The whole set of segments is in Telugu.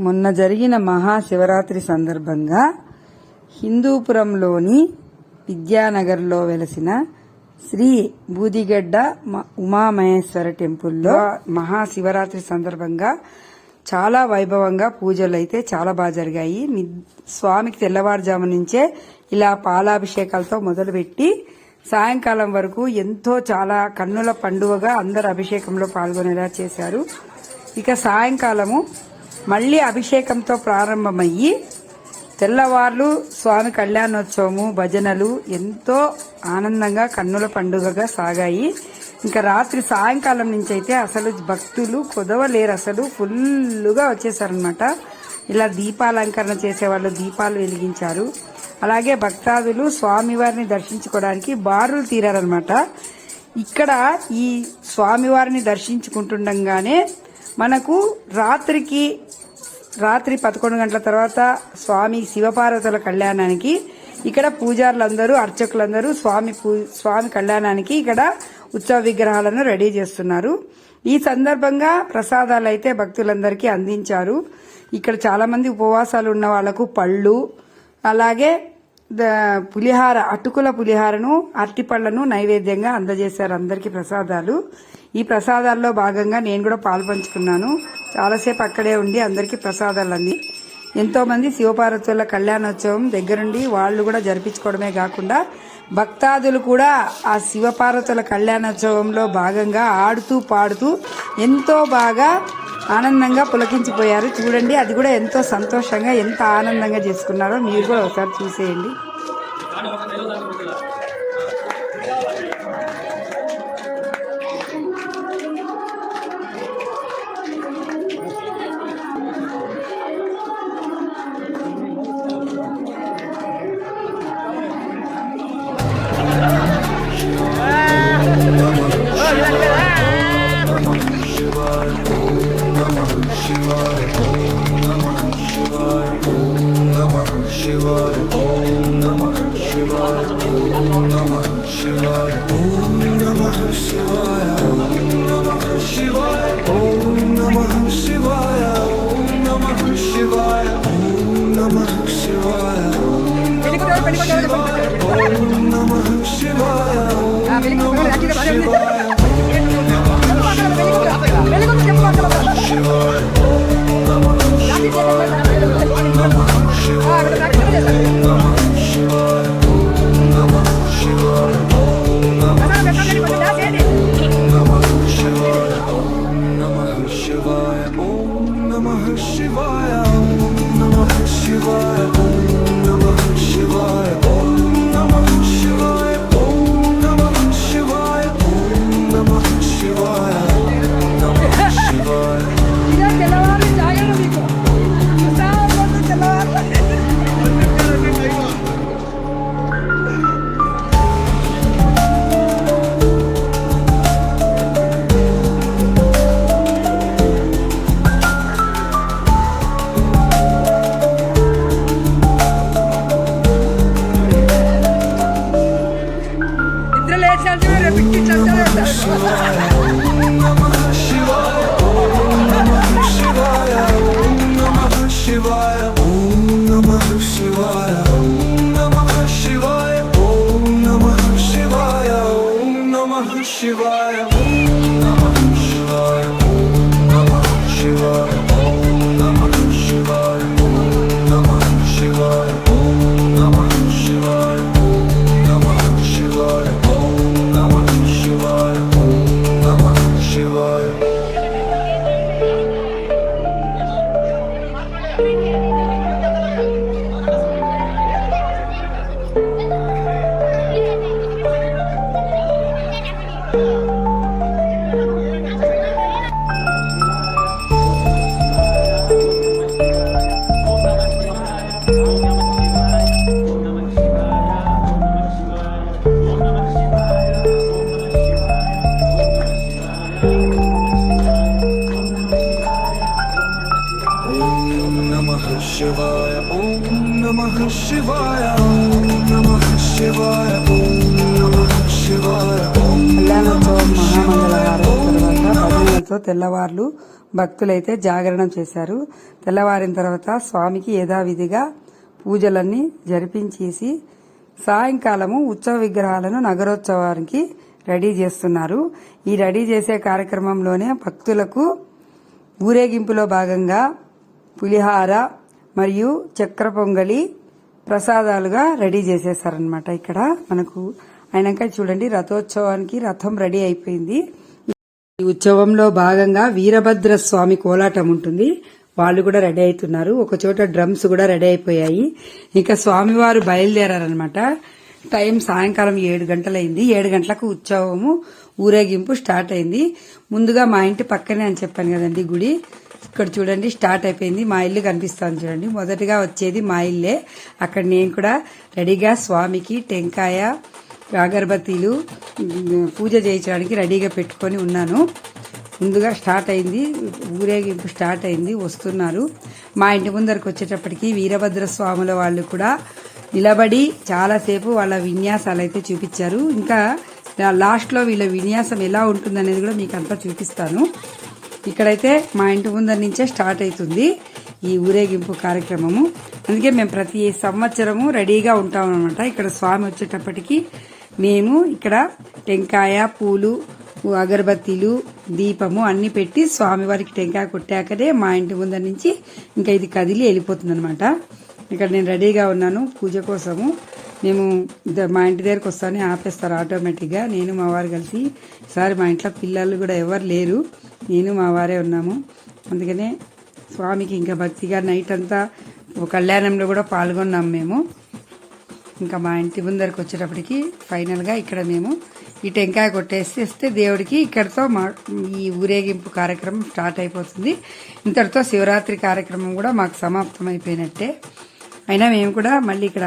మొన్న జరిగిన మహాశివరాత్రి సందర్భంగా హిందూపురంలోని విద్యానగర్లో వెలసిన శ్రీ బూదిగడ్డ ఉమామహేశ్వర టెంపుల్లో మహాశివరాత్రి సందర్భంగా చాలా వైభవంగా పూజలు అయితే చాలా బాగా జరిగాయి. స్వామికి తెల్లవారుజాము నుంచే ఇలా పాలాభిషేకాలతో మొదలుపెట్టి సాయంకాలం వరకు ఎంతో చాలా కన్నుల పండుగగా అందరు అభిషేకంలో పాల్గొనేలా చేశారు. ఇక సాయంకాలము మళ్లీ అభిషేకంతో ప్రారంభమయ్యి తెల్లవార్లు స్వామి కళ్యాణోత్సవము భజనలు ఎంతో ఆనందంగా కన్నుల పండుగగా సాగాయి. ఇంకా రాత్రి సాయంకాలం నుంచి అయితే అసలు భక్తులు కుదవలేరు, అసలు ఫుల్లుగా వచ్చేసారనమాట. ఇలా దీపాలంకరణ చేసేవాళ్ళు దీపాలు వెలిగించారు. అలాగే భక్తాదులు స్వామివారిని దర్శించుకోవడానికి బారులు తీరారనమాట. ఇక్కడ ఈ స్వామివారిని దర్శించుకుంటుండగానే మనకు రాత్రి 11 గంటల తర్వాత స్వామి శివపార్వతుల కళ్యాణానికి ఇక్కడ పూజారులందరూ అర్చకులందరూ స్వామి కళ్యాణానికి ఇక్కడ ఉత్సవ విగ్రహాలను రెడీ చేస్తున్నారు. ఈ సందర్భంగా ప్రసాదాలు అయితే భక్తులందరికీ అందించారు. ఇక్కడ చాలా మంది ఉపవాసాలు ఉన్న వాళ్లకు పళ్ళు, అలాగే పులిహార, అటుకుల పులిహారను అరటిపళ్లను నైవేద్యంగా అందజేశారు అందరికీ ప్రసాదాలు. ఈ ప్రసాదాల్లో భాగంగా నేను కూడా పాల్పంచుకున్నాను. చాలాసేపు అక్కడే ఉండి అందరికీ ప్రసాదాలు అంది. ఎంతో మంది శివపార్వతుల కళ్యాణోత్సవం దగ్గరుండి వాళ్ళు కూడా జరిపించుకోవడమే కాకుండా భక్తాదులు కూడా ఆ శివపార్వతుల కళ్యాణోత్సవంలో భాగంగా ఆడుతూ పాడుతూ ఎంతో బాగా ఆనందంగా పులకించిపోయారు. చూడండి, అది కూడా ఎంతో సంతోషంగా ఎంత ఆనందంగా చేసుకున్నారో మీరు కూడా ఒకసారి చూసేయండి. కళ్యాణోత్సవం మహామంగళహారతి తర్వాత భజనలతో తెల్లవార్లు భక్తులైతే జాగరణం చేశారు. తెల్లవారిన తర్వాత స్వామికి యథావిధిగా పూజలన్నీ జరిపించేసి సాయంకాలము ఉత్సవ విగ్రహాలను నగరోత్సవానికి రెడీ చేస్తున్నారు. ఈ రెడీ చేసే కార్యక్రమంలోనే భక్తులకు ఊరేగింపులో భాగంగా పులిహార మరియు చక్ర పొంగలి ప్రసాదాలుగా రెడీ చేసేసారనమాట. ఇక్కడ మనకు అయినాక చూడండి, రథోత్సవానికి రథం రెడీ అయిపోయింది. ఈ ఉత్సవంలో భాగంగా వీరభద్ర స్వామి కోలాటం ఉంటుంది, వాళ్ళు కూడా రెడీ అవుతున్నారు. ఒక చోట డ్రమ్స్ కూడా రెడీ అయిపోయాయి. ఇంకా స్వామివారు బయలుదేరారనమాట. టైం సాయంకాలం 7 గంటలైంది. 7 గంటలకు ఉత్సవము ఊరేగింపు స్టార్ట్ అయింది. ముందుగా మా ఇంటి పక్కనే అని చెప్పాను కదండి గుడి, ఇక్కడ చూడండి స్టార్ట్ అయిపోయింది. మా ఇల్లు కనిపిస్తాను చూడండి. మొదటిగా వచ్చేది మా ఇల్లే. అక్కడ నేను కూడా రెడీగా స్వామికి టెంకాయ అగరబత్తీలు పూజ చేయించడానికి రెడీగా పెట్టుకొని ఉన్నాను. ముందుగా స్టార్ట్ అయింది, ఊరేగింపు స్టార్ట్ అయింది, వస్తున్నారు. మా ఇంటి ముందరకు వచ్చేటప్పటికి వీరభద్ర స్వాముల వాళ్ళు కూడా నిలబడి చాలాసేపు వాళ్ళ విన్యాసాలు అయితే చూపించారు. ఇంకా లాస్ట్లో వీళ్ళ విన్యాసం ఎలా ఉంటుందనేది కూడా మీకు అంతా చూపిస్తాను. ఇక్కడైతే మా ఇంటి ముందర నుంచే స్టార్ట్ అవుతుంది ఈ ఊరేగింపు కార్యక్రమము. అందుకే మేము ప్రతి సంవత్సరము రెడీగా ఉంటాం అనమాట. ఇక్కడ స్వామి వచ్చేటప్పటికి మేము ఇక్కడ టెంకాయ, పూలు, అగరబత్తీలు, దీపము అన్ని పెట్టి స్వామివారికి టెంకాయ కొట్టాకనే మా ఇంటి ముందర నుంచి ఇంకా ఇది కదిలి వెళ్ళిపోతుంది అనమాట. ఇక్కడ నేను రెడీగా ఉన్నాను పూజ కోసము. మేము మా ఇంటి దగ్గరకు వస్తానే ఆపేస్తారు ఆటోమేటిక్గా. నేను మా వారు కలిసి, ఈసారి మా ఇంట్లో పిల్లలు కూడా ఎవరు లేరు, నేను మా వారే ఉన్నాము. అందుకనే స్వామికి ఇంకా భక్తిగా నైట్ అంతా కళ్యాణంలో కూడా పాల్గొన్నాము మేము. ఇంకా మా ఇంటి ముందరకు వచ్చేటప్పటికి ఫైనల్గా ఇక్కడ మేము ఈ టెంకాయ కొట్టేస్తే దేవుడికి ఇక్కడితో ఈ ఊరేగింపు కార్యక్రమం స్టార్ట్ అయిపోతుంది. ఇంతటితో శివరాత్రి కార్యక్రమం కూడా మాకు సమాప్తం అయిపోయినట్టే. అయినా మేము కూడా మళ్ళీ ఇక్కడ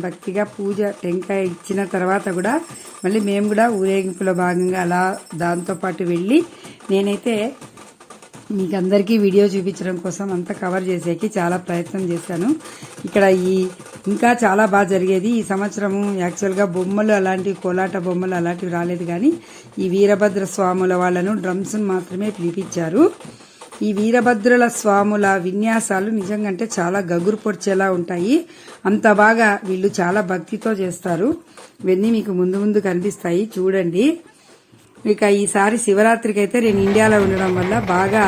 భక్తిగా పూజ టెంకాయ ఇచ్చిన తర్వాత కూడా మళ్ళీ మేము కూడా ఊరేగింపులో భాగంగా అలా దాంతోపాటు వెళ్ళి నేనైతే మీకు అందరికీ వీడియో చూపించడం కోసం అంతా కవర్ చేసేకి చాలా ప్రయత్నం చేశాను. ఇక్కడ ఇంకా చాలా బాగా జరిగేది ఈ సంవత్సరము. యాక్చువల్గా బొమ్మలు అలాంటివి, కోలాట బొమ్మలు అలాంటివి రాలేదు, కానీ ఈ వీరభద్ర స్వాముల వాళ్ళను డ్రమ్స్ మాత్రమే పిలిపించారు. ఈ వీరభద్రుల స్వాముల విన్యాసాలు నిజంగా అంటే చాలా గగురు పొడిచేలా ఉంటాయి. అంత బాగా వీళ్ళు చాలా భక్తితో చేస్తారు. ఇవన్నీ మీకు ముందు ముందు కనిపిస్తాయి చూడండి. ఇక ఈసారి శివరాత్రికి అయితే నేను ఇండియాలో ఉండడం వల్ల బాగా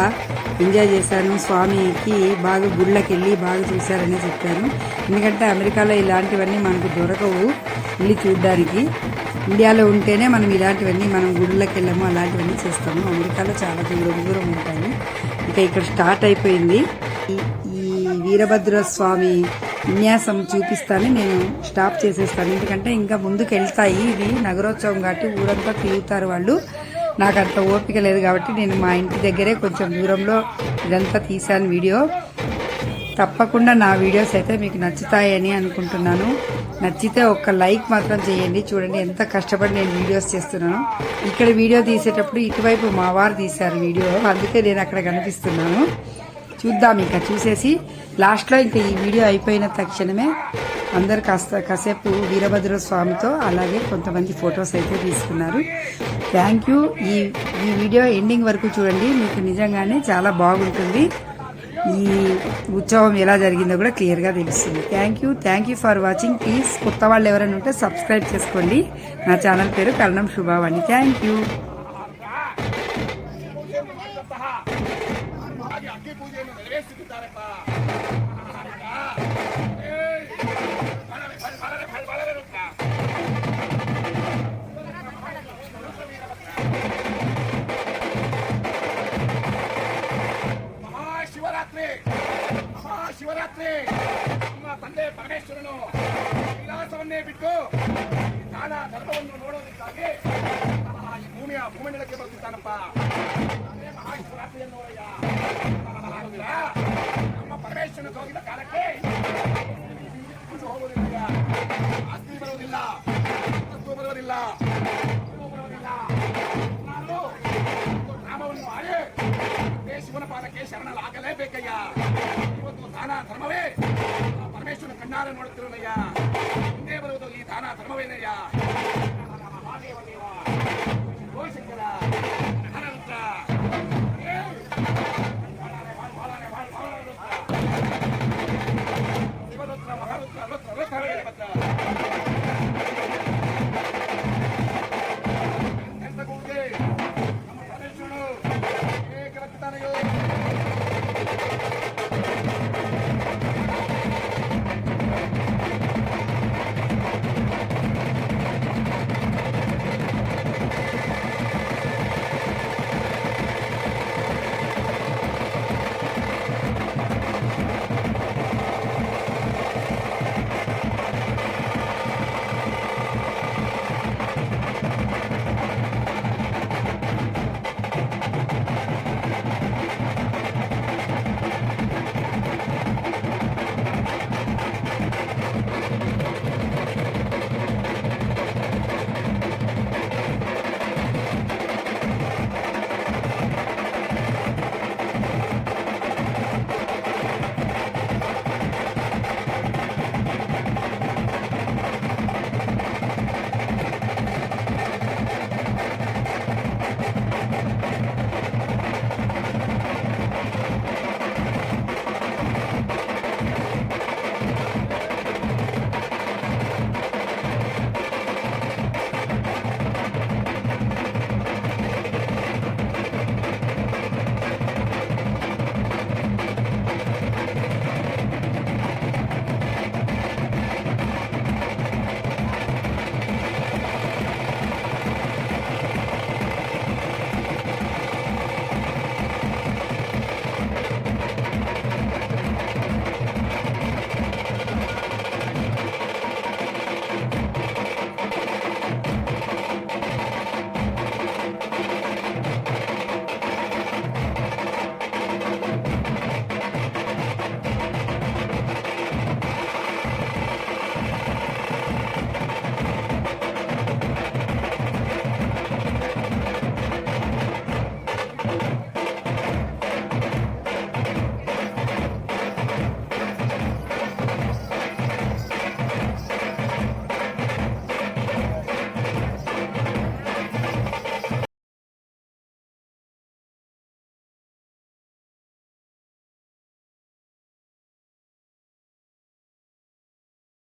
ఎంజాయ్ చేశాను. స్వామికి బాగా గుళ్ళకి వెళ్ళి బాగా చూశారనే చెప్పాను. ఎందుకంటే అమెరికాలో ఇలాంటివన్నీ మనకు దొరకవు వెళ్ళి చూడడానికి. ఇండియాలో ఉంటేనే మనం ఇలాంటివన్నీ మనం గుళ్ళకి వెళ్ళాము, అలాంటివన్నీ చేస్తాము. అమెరికాలో చాలా దూరం ఉంటాయి. ఇక ఇక్కడ స్టార్ట్ అయిపోయింది. ఈ వీరభద్ర స్వామి విన్యాసం చూపిస్తాను, నేను స్టాప్ చేసేస్తాను. ఎందుకంటే ఇంకా ముందుకు వెళ్తాయి. ఇది నగరోత్సవం కాబట్టి ఊరంతా తిరుగుతారు వాళ్ళు. నాకు అంత ఓపిక లేదు కాబట్టి నేను మా ఇంటి దగ్గరే కొంచెం దూరంలో ఇదంతా తీశాను వీడియో. తప్పకుండా నా వీడియోస్ అయితే మీకు నచ్చుతాయని అనుకుంటున్నాను. నచ్చితే ఒక్క లైక్ మాత్రం చేయండి. చూడండి ఎంత కష్టపడి నేను వీడియోస్ చేస్తున్నాను. ఇక్కడ వీడియో తీసేటప్పుడు ఇటువైపు మా వారు తీశారు వీడియో, అందుకే నేను అక్కడ కనిపిస్తున్నాను. చూద్దాం ఇంకా చూసేసి లాస్ట్లో ఇంకా ఈ వీడియో అయిపోయిన తక్షణమే అందరు కాసేపు వీరభద్ర స్వామితో అలాగే కొంతమంది ఫొటోస్ అయితే తీసుకున్నారు. Thank you. ఈ వీడియో ఎండింగ్ వరకు చూడండి, మీకు నిజంగానే చాలా బాగుంటుంది. ఈ ఉత్సవం ఎలా జరిగిందో కూడా క్లియర్గా తెలుస్తుంది. Thank you for watching. Please కొత్త వాళ్ళు ఎవరైనా ఉంటే సబ్స్క్రైబ్ చేసుకోండి. నా ఛానల్ పేరు కల్నం శుభావాణి. Thank you. ಶಿವರಾತ್ರಿ ನಮ್ಮ ತಂದೆ ಪರಮೇಶ್ವರನು ವಿಲಾಸವನ್ನೇ ಬಿಟ್ಟು ದಾನ ಧರ್ಮವನ್ನು ನೋಡೋದಕ್ಕಾಗಿ ಈ ಭೂಮಿಯೊಳಗೆ ಬರ್ತಿದ್ದಾನಪ್ಪ. ಮಹಾಶಿವರಾತ್ರಿ ಅನ್ನೋಯ್ಯ ನಮ್ಮ ಪರಮೇಶ್ವರನ ಹೋಗಿದ ಕಾಲಕ್ಕೆ ಹೋಗೋದಿಲ್ಲ, ಆಸ್ತಿ ಬರೋದಿಲ್ಲ, ವಸ್ತು ಬರೋದಿಲ್ಲ, ನಾನು ನಾಮವನ್ನು ಆಡಿ ಶಿವನ ಪಾದಕ್ಕೆ ಶರಣಲಾಗಲೇಬೇಕಯ್ಯ. ದಾನ ಧರ್ಮವೇ ಪರಮೇಶ್ವರನ ಕಣ್ಣಾರೆ ನೋಡುತ್ತಿರೋನಯ್ಯ. ಹಿಂದೆ ಬರುವುದು ಈ ದಾನ ಧರ್ಮವೇನಯ್ಯ. ಮಹಾದೇವ ದೇವ ಗೋಶಂಕರ ಮಹಾರುದ್ರ ಅರವತ್ತು 60 ವೀರಭದ್ರ